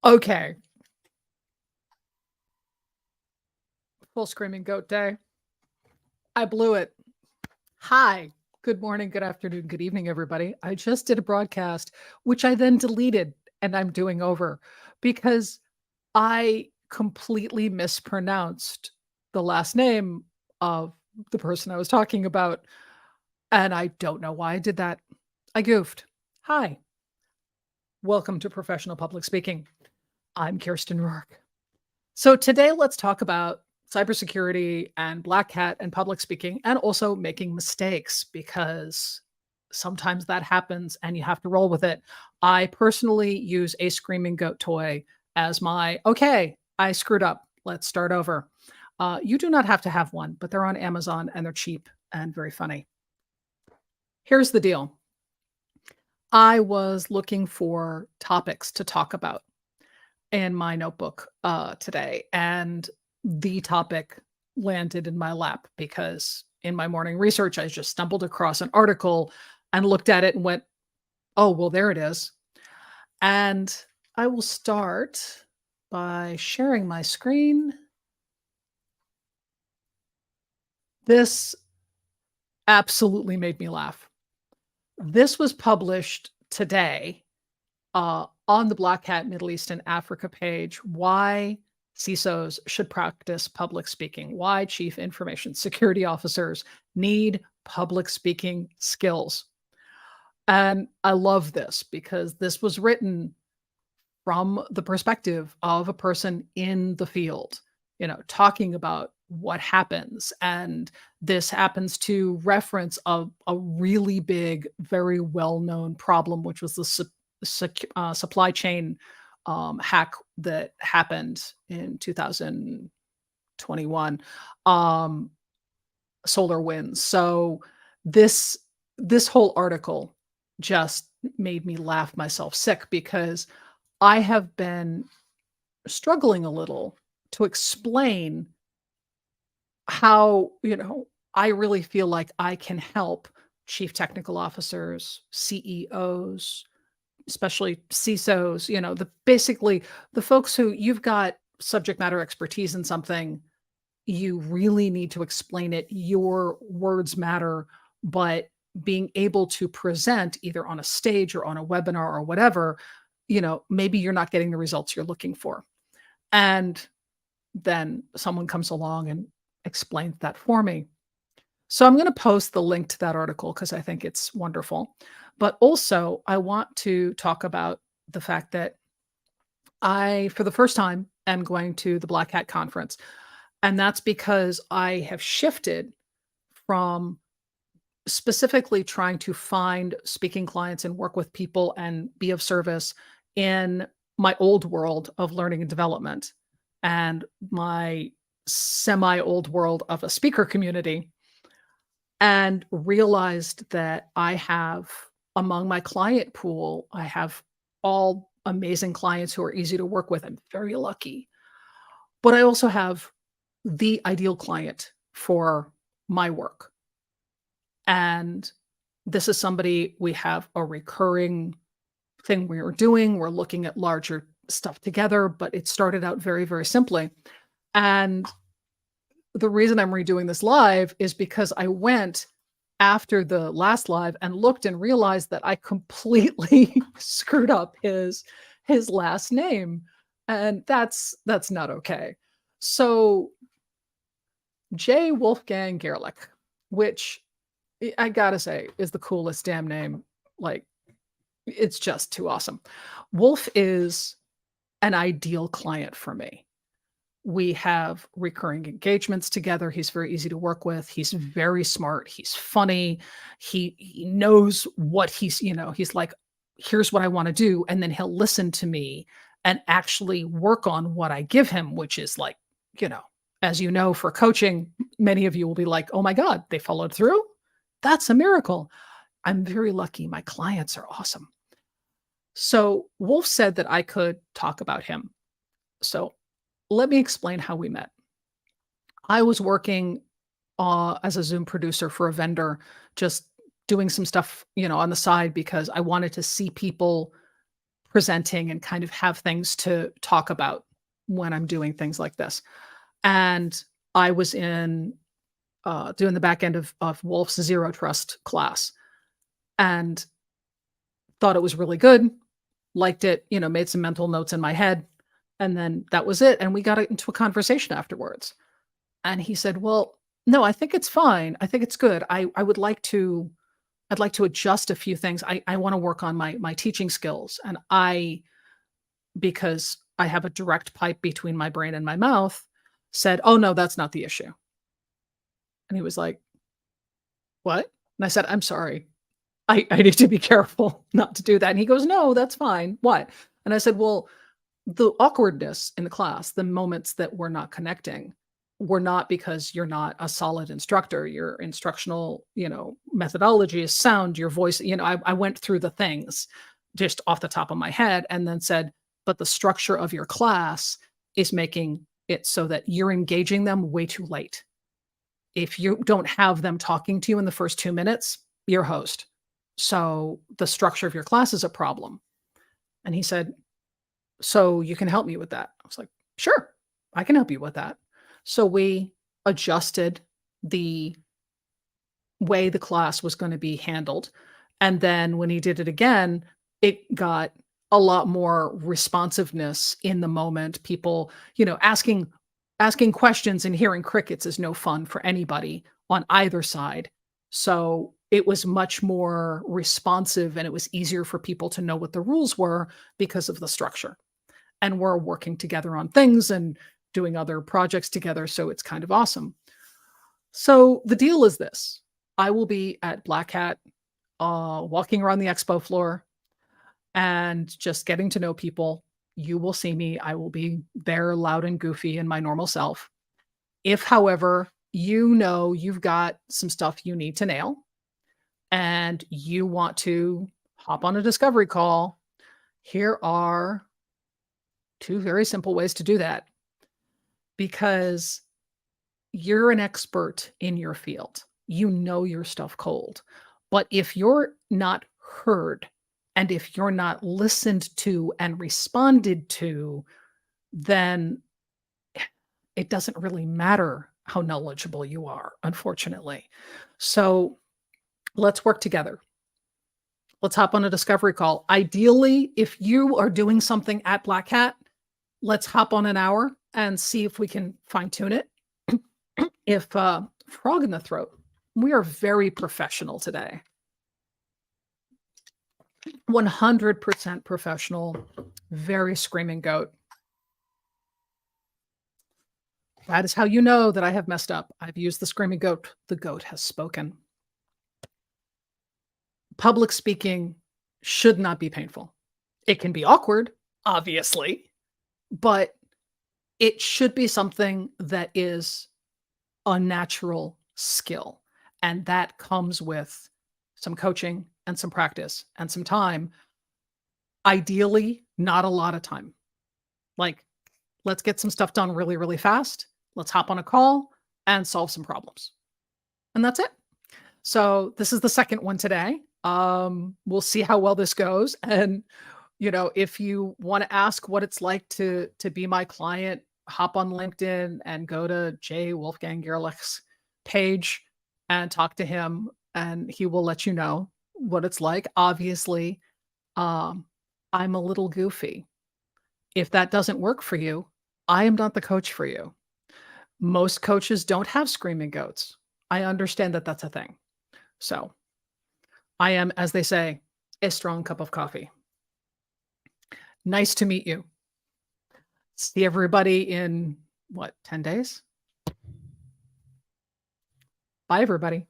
Okay, full screaming goat day. I blew it. Hi. Good morning, good afternoon, good evening, everybody. I just did a broadcast, which I then deleted and I'm doing over because I completely mispronounced the last name of the person I was talking about. And I don't know why I did that. I goofed. Hi. Welcome to Professional Public Speaking. I'm Kirsten Rourke. So today let's talk about cybersecurity and black hat and public speaking and also making mistakes because sometimes that happens and you have to roll with it. I personally use a screaming goat toy as my okay, I screwed up. Let's start over. You do not have to have one, but they're on Amazon and they're cheap and very funny. Here's the deal. I was looking for topics to talk about in my notebook today, and the topic landed in my lap because in my morning research, I just stumbled across an article and looked at it and went, "Oh, well, there it is." And I will start by sharing my screen. This absolutely made me laugh. This was published today on the Black Hat Middle East and Africa page, why CISOs should practice public speaking, why chief information security officers need public speaking skills. And I love this because this was written from the perspective of a person in the field, talking about what happens. And this happens to reference a really big, very well known problem, which was the supply chain hack that happened in 2021, solar winds. So this this whole article just made me laugh myself sick because I have been struggling a little to explain how, I really feel like I can help chief technical officers, CEOs, especially CISOs, basically the folks who you've got subject matter expertise in something, you really need to explain it. Your words matter, but being able to present either on a stage or on a webinar or whatever, maybe you're not getting the results you're looking for. And then someone comes along and explains that for me. So I'm going to post the link to that article because I think it's wonderful. But also, I want to talk about the fact that I, for the first time, am going to the Black Hat Conference. And that's because I have shifted from specifically trying to find speaking clients and work with people and be of service in my old world of learning and development and my semi old world of a speaker community, and realized that I have among my client pool, I have all amazing clients who are easy to work with. I'm very lucky. But I also have the ideal client for my work. And this is somebody we have a recurring thing we are doing. We're looking at larger stuff together, but it started out very, very simply. And the reason I'm redoing this live is because I went after the last live and looked and realized that I completely screwed up his last name, and that's not okay. So J. Wolfgang Gerlich, which I gotta say is the coolest damn name. Like, it's just too awesome. Wolf is an ideal client for me. We have recurring engagements together. He's very easy to work with. He's very smart. He's funny. He knows what he's like, here's what I want to do. And then he'll listen to me and actually work on what I give him, which is like, as you know, for coaching, many of you will be like, oh my God, they followed through. That's a miracle. I'm very lucky. My clients are awesome. So Wolf said that I could talk about him. So let me explain how we met. I was working as a Zoom producer for a vendor, just doing some stuff, on the side because I wanted to see people presenting and kind of have things to talk about when I'm doing things like this. And I was in doing the back end of Wolf's Zero Trust class and thought it was really good, liked it, made some mental notes in my head, and then that was it. And we got into a conversation afterwards. And he said, "Well, no, I think it's fine. I think it's good. I would like to I'd like to adjust a few things. I want to work on my teaching skills." And because I have a direct pipe between my brain and my mouth, said, "Oh no, that's not the issue." And he was like, "What?" And I said, "I'm sorry. I need to be careful not to do that." And he goes, "No, that's fine. What?" And I said, "Well, the awkwardness in the class, the moments that we're not connecting, were not because you're not a solid instructor. Your instructional, methodology is sound, your voice, I went through the things just off the top of my head and then said, but the structure of your class is making it so that you're engaging them way too late. If you don't have them talking to you in the first 2 minutes, you're host. So the structure of your class is a problem." And he said, "So you can help me with that?" I was like, "Sure, I can help you with that." So we adjusted the way the class was going to be handled. And then when he did it again, it got a lot more responsiveness in the moment. People, asking questions and hearing crickets is no fun for anybody on either side. So it was much more responsive and it was easier for people to know what the rules were because of the structure. And we're working together on things and doing other projects together. So it's kind of awesome. So the deal is this: I will be at Black Hat, walking around the expo floor and just getting to know people. You will see me. I will be there loud and goofy in my normal self. If, however, you've got some stuff you need to nail and you want to hop on a discovery call, here are two very simple ways to do that, because you're an expert in your field. You know your stuff cold. But if you're not heard and if you're not listened to and responded to, then it doesn't really matter how knowledgeable you are, unfortunately. So let's work together. Let's hop on a discovery call. Ideally, if you are doing something at Black Hat, let's hop on an hour and see if we can fine tune it. If frog in the throat, we are very professional today. 100% professional, very screaming goat. That is how you know that I have messed up. I've used the screaming goat. The goat has spoken. Public speaking should not be painful. It can be awkward, obviously, but it should be something that is a natural skill. And that comes with some coaching and some practice and some time. Ideally, not a lot of time. Like, let's get some stuff done really, really fast. Let's hop on a call and solve some problems. And that's it. So this is the second one today. We'll see how well this goes. And, if you want to ask what it's like to be my client, hop on LinkedIn and go to J. Wolfgang Gerlich's page and talk to him, and he will let you know what it's like. Obviously, I'm a little goofy. If that doesn't work for you, I am not the coach for you. Most coaches don't have screaming goats. I understand that that's a thing. So I am, as they say, a strong cup of coffee. Nice to meet you. See everybody in 10 days? Bye, everybody.